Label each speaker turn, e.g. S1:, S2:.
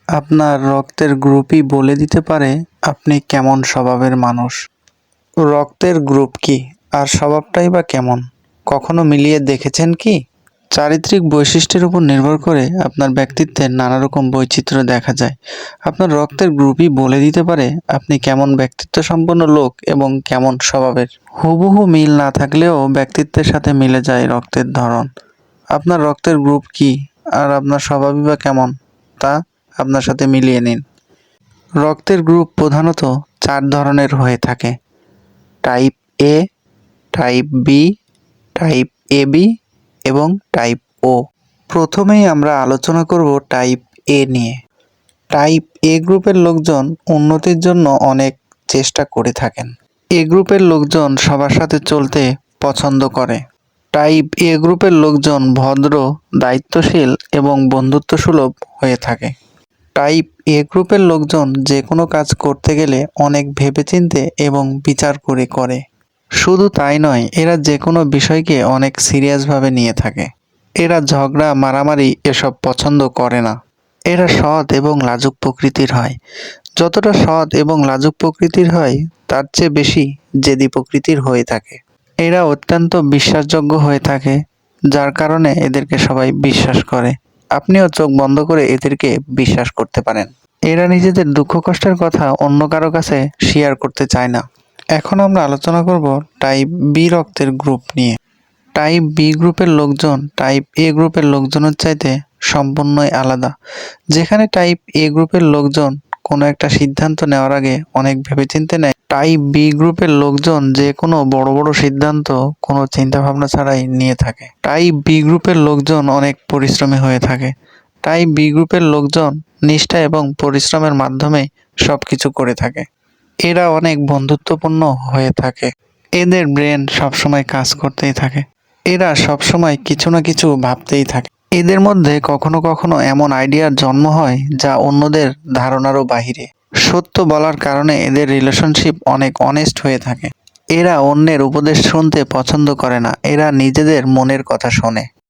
S1: আপনার রক্তের গ্রুপই বলে দিতে পারে আপনি কেমন স্বভাবের মানুষ। রক্তের গ্রুপ কি আর স্বভাবটাই বা কেমন, কখনো মিলিয়ে দেখেছেন কি? চারিত্রিক বৈশিষ্ট্যের উপর নির্ভর করে আপনার ব্যক্তিত্বের নানা রকম বৈচিত্র্য দেখা যায়। আপনার রক্তের গ্রুপই বলে দিতে পারে আপনি কেমন ব্যক্তিত্ব সম্পন্ন লোক এবং কেমন স্বভাবের। হুবহু মিল না থাকলেও ব্যক্তিত্বের সাথে মিলে যায় রক্তের ধরন। আপনার রক্তের গ্রুপ কি আর আপনার স্বভাবই বা কেমন তা আপনার সাথে মিলিয়ে নিন। রক্তের গ্রুপ প্রধানত 4 ধরনের হয়ে থাকে: টাইপ এ, টাইপ বি, টাইপ এবি এবং টাইপ ও। প্রথমেই আমরা আলোচনা করব টাইপ এ নিয়ে। টাইপ এ গ্রুপের লোকজন উন্নতির জন্য অনেক চেষ্টা করে থাকেন। এ গ্রুপের লোকজন সবার সাথে চলতে পছন্দ করে। টাইপ এ গ্রুপের লোকজন ভদ্র, দায়িত্বশীল এবং বন্ধুত্বসুলভ হয়ে থাকে। টাইপ এ গ্রুপের লোকজন যে কোনো কাজ করতে গেলে অনেক ভেবেচিন্তে এবং বিচার করে করে। শুধু তাই নয়, এরা যে কোনো বিষয়কে অনেক সিরিয়াসভাবে নিয়ে থাকে। এরা ঝগড়া, মারামারি এসব পছন্দ করে না। এরা সৎ এবং লাজুক প্রকৃতির হয়। যতটা সৎ এবং লাজুক প্রকৃতির হয় তার চেয়ে বেশি জেদি প্রকৃতির হয়ে থাকে। এরা অত্যন্ত বিশ্বাসযোগ্য হয়ে থাকে, যার কারণে এদেরকে সবাই বিশ্বাস করে। আপনিও চোখ বন্ধ করে এদেরকে বিশ্বাস করতে পারেন। এরা নিজেদের দুঃখ কষ্টের কথা অন্য কারো কাছে শেয়ার করতে চায় না। এখন আমরা আলোচনা করব টাইপ বি রক্তের গ্রুপ নিয়ে। টাইপ বি গ্রুপের লোকজন টাইপ এ গ্রুপের লোকজনের চাইতে সম্পূর্ণই আলাদা। যেখানে টাইপ এ গ্রুপের লোকজন কোনো একটা সিদ্ধান্ত নেওয়ার আগে অনেক ভেবেচিন্তে নেয়, টাইপ বি গ্রুপের লোকজন যে কোনো বড় বড় সিদ্ধান্ত কোনো চিন্তাভাবনা ছাড়াই নিয়ে থাকে। টাইপ বি গ্রুপের লোকজন অনেক পরিশ্রমী হয়ে থাকে। টাইপ বি গ্রুপের লোকজন নিষ্ঠা এবং পরিশ্রমের মাধ্যমে সবকিছু করে থাকে। এরা অনেক বন্ধুত্বপূর্ণ হয়ে থাকে। এদের ব্রেন সবসময় কাজ করতেই থাকে। এরা সবসময় কিছু না কিছু ভাবতেই থাকে। এদের মধ্যে কখনো কখনো এমন আইডিয়ার জন্ম হয় যা অন্যদের ধারণারও বাহিরে। সত্য বলার কারণে এদের রিলেশনশিপ অনেক অনেস্ট হয়ে থাকে। এরা অন্যের উপদেশ শুনতে পছন্দ করে না, এরা নিজেদের মনের কথা শোনে।